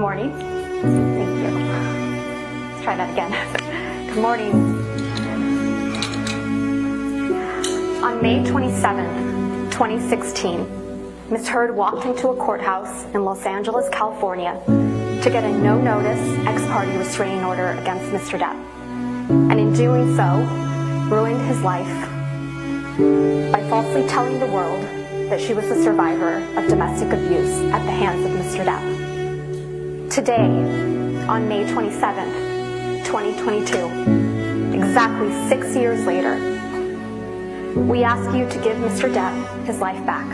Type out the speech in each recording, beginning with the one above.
morning. Thank you. Let's try that again. Good morning. On May 27th, 2016, Ms. Heard walked into a courthouse in Los Angeles, California to get a no-notice ex parte restraining order against Mr. Depp. And in doing so, ruined his life by falsely telling the world that she was the survivor of domestic abuse at the hands of Mr. Depp. Today, on May 27th, 2022, exactly 6 years later, we ask you to give Mr. Depp his life back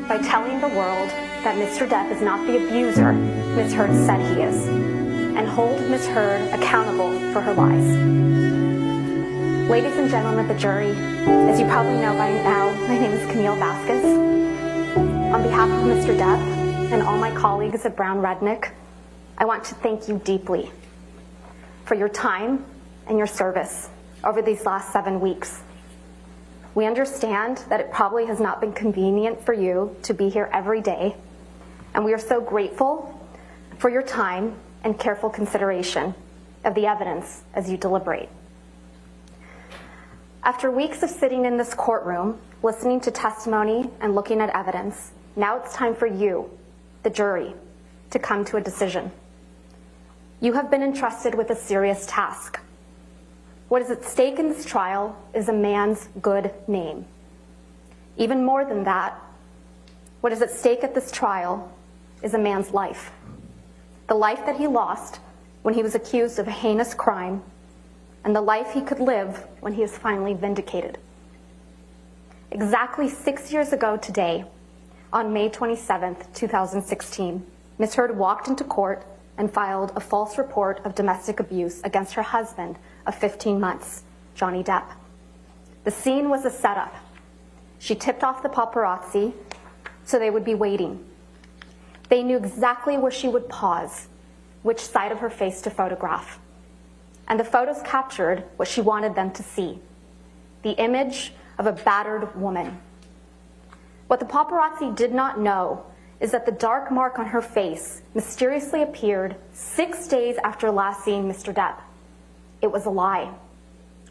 by telling the world that Mr. Depp is not the abuser Ms. Heard said he is, and hold Ms. Heard accountable for her lies. Ladies and gentlemen of the jury, as you probably know by now, my name is Camille Vasquez. On behalf of Mr. Depp and all my colleagues at Brown Rednick, I want to thank you deeply for your time and your service over these last 7 weeks. We understand that it probably has not been convenient for you to be here every day, and we are so grateful for your time and careful consideration of the evidence as you deliberate. After weeks of sitting in this courtroom, listening to testimony and looking at evidence, now it's time for you, the jury, to come to a decision. You have been entrusted with a serious task. What is at stake in this trial is a man's good name. Even more than that, what is at stake at this trial is a man's life. The life that he lost when he was accused of a heinous crime, and the life he could live when he is finally vindicated. Exactly 6 years ago today, on May 27th, 2016, Ms. Heard walked into court and filed a false report of domestic abuse against her husband of 15 months, Johnny Depp. The scene was a setup. She tipped off the paparazzi so they would be waiting. They knew exactly where she would pause, which side of her face to photograph. And the photos captured what she wanted them to see, the image of a battered woman. What the paparazzi did not know is that the dark mark on her face mysteriously appeared 6 days after last seeing Mr. Depp. It was a lie.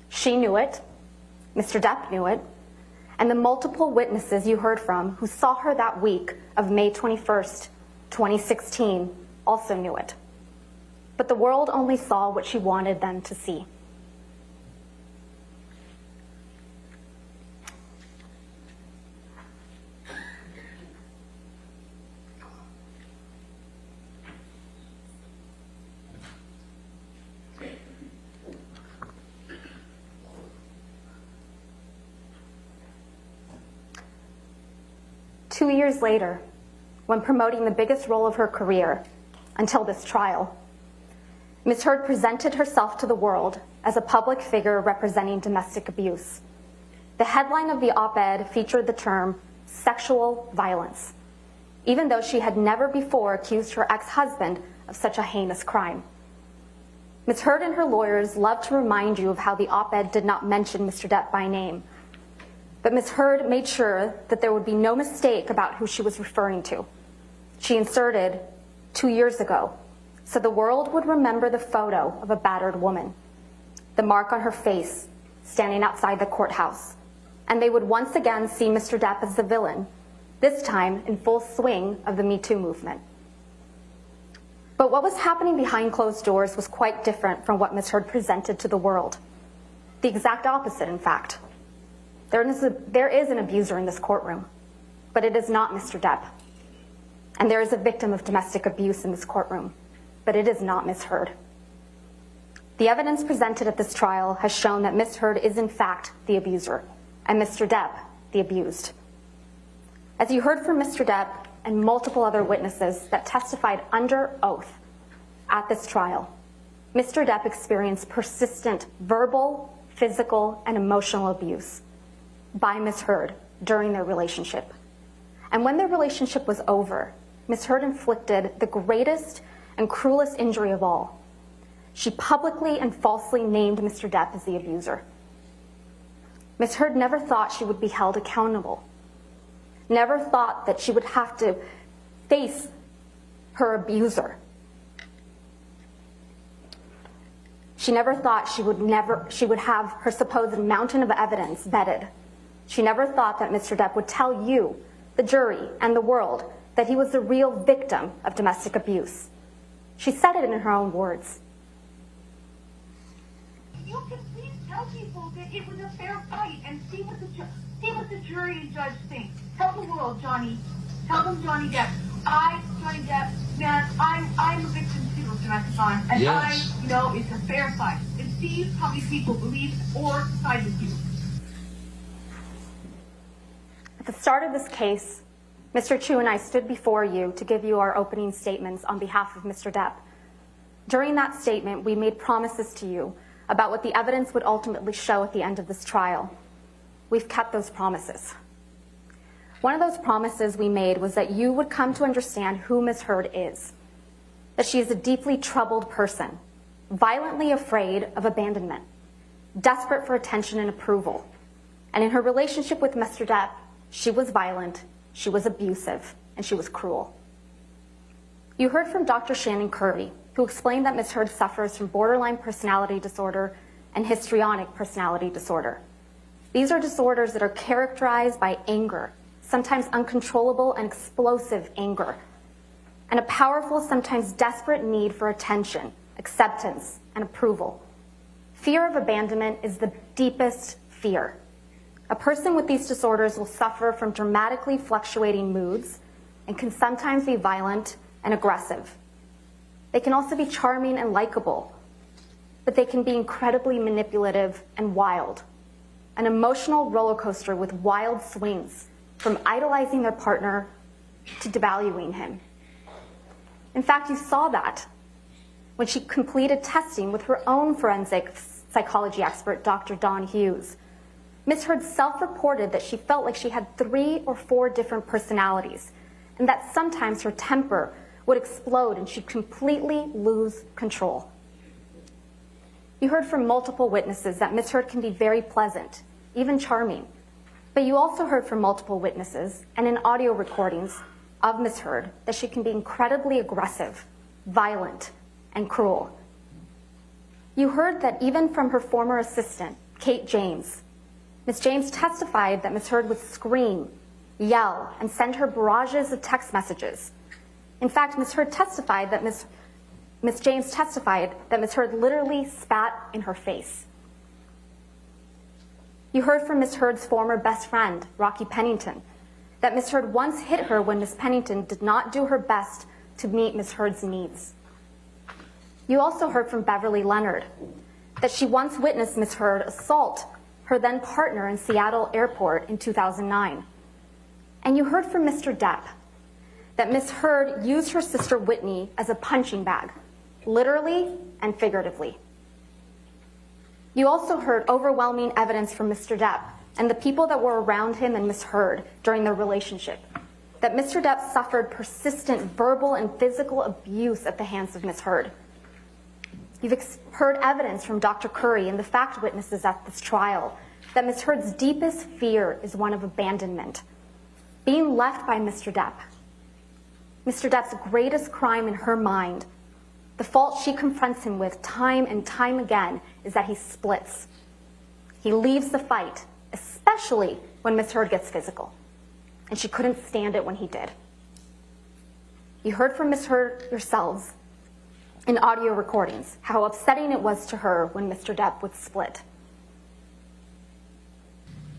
She knew it, Mr. Depp knew it, and the multiple witnesses you heard from who saw her that week of May 21st, 2016 also knew it. But the world only saw what she wanted them to see. Two years later, when promoting the biggest role of her career until this trial, Ms. Heard presented herself to the world as a public figure representing domestic abuse. The headline of the op-ed featured the term sexual violence, even though she had never before accused her ex-husband of such a heinous crime. Ms. Heard and her lawyers love to remind you of how the op-ed did not mention Mr. Depp by name. But Ms. Heard made sure that there would be no mistake about who she was referring to. She inserted 2 years ago, so the world would remember the photo of a battered woman, the mark on her face, standing outside the courthouse, and they would once again see Mr. Depp as the villain, this time in full swing of the Me Too movement. But what was happening behind closed doors was quite different from what Ms. Heard presented to the world. The exact opposite, in fact. There is an abuser in this courtroom, but it is not Mr. Depp. And there is a victim of domestic abuse in this courtroom, but it is not Ms. Heard. The evidence presented at this trial has shown that Ms. Heard is in fact the abuser, and Mr. Depp the abused. As you heard from Mr. Depp and multiple other witnesses that testified under oath at this trial, Mr. Depp experienced persistent verbal, physical, and emotional abuse by Ms. Heard during their relationship. And when their relationship was over, Ms. Heard inflicted the greatest and cruelest injury of all. She publicly and falsely named Mr. Depp as the abuser. Ms. Heard never thought she would be held accountable, never thought that she would have to face her abuser She never thought she would have her supposed mountain of evidence vetted. She never thought that Mr. Depp would tell you, the jury, and the world that he was the real victim of domestic abuse. She said it in her own words. You can please tell people that it was a fair fight and see what the jury and judge think. Tell the world, Johnny. Tell them, Johnny Depp. Johnny Depp, man, I'm a victim too of domestic violence, and yes. I know it's a fair fight. And see how many people believe or side with you. At the start of this case, Mr. Chu and I stood before you to give you our opening statements on behalf of Mr. Depp. During that statement, we made promises to you about what the evidence would ultimately show at the end of this trial. We've kept those promises. One of those promises we made was that you would come to understand who Ms. Heard is, that she is a deeply troubled person, violently afraid of abandonment, desperate for attention and approval. And in her relationship with Mr. Depp, she was violent, she was abusive, and she was cruel. You heard from Dr. Shannon Curry, who explained that Ms. Heard suffers from borderline personality disorder and histrionic personality disorder. These are disorders that are characterized by anger, sometimes uncontrollable and explosive anger, and a powerful, sometimes desperate need for attention, acceptance, and approval. Fear of abandonment is the deepest fear. A person with these disorders will suffer from dramatically fluctuating moods and can sometimes be violent and aggressive. They can also be charming and likable, but they can be incredibly manipulative and wild. An emotional roller coaster with wild swings, from idolizing their partner to devaluing him. In fact, you saw that when she completed testing with her own forensic psychology expert, Dr. Dawn Hughes. Ms. Heard self-reported that she felt like she had 3 or 4 different personalities, and that sometimes her temper would explode and she'd completely lose control. You heard from multiple witnesses that Ms. Heard can be very pleasant, even charming. But you also heard from multiple witnesses and in audio recordings of Ms. Heard that she can be incredibly aggressive, violent, and cruel. You heard that even from her former assistant, Kate James, Ms. James testified that Ms. Heard would scream, yell, and send her barrages of text messages. In fact, Ms. Heard testified that Ms. James testified that Ms. Heard literally spat in her face. You heard from Ms. Heard's former best friend, Rocky Pennington, that Ms. Heard once hit her when Ms. Pennington did not do her best to meet Ms. Heard's needs. You also heard from Beverly Leonard that she once witnessed Ms. Heard assault her then partner in Seattle Airport in 2009. And you heard from Mr. Depp that Ms. Heard used her sister Whitney as a punching bag, literally and figuratively. You also heard overwhelming evidence from Mr. Depp and the people that were around him and Ms. Heard during their relationship, that Mr. Depp suffered persistent verbal and physical abuse at the hands of Ms. Heard. You've heard evidence from Dr. Curry and the fact witnesses at this trial that Ms. Heard's deepest fear is one of abandonment, being left by Mr. Depp. Mr. Depp's greatest crime in her mind, the fault she confronts him with time and time again, is that he splits. He leaves the fight, especially when Ms. Heard gets physical, and she couldn't stand it when he did. You heard from Ms. Heard yourselves in audio recordings how upsetting it was to her when Mr. Depp would split.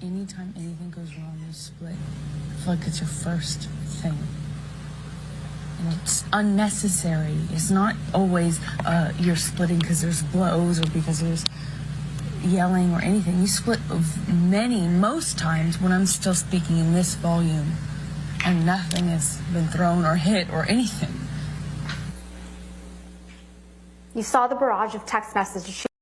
Anytime anything goes wrong, you split. I feel like it's your first thing. And it's unnecessary. It's not always you're splitting because there's blows or because there's yelling or anything. You split most times when I'm still speaking in this volume and nothing has been thrown or hit or anything. You saw the barrage of text messages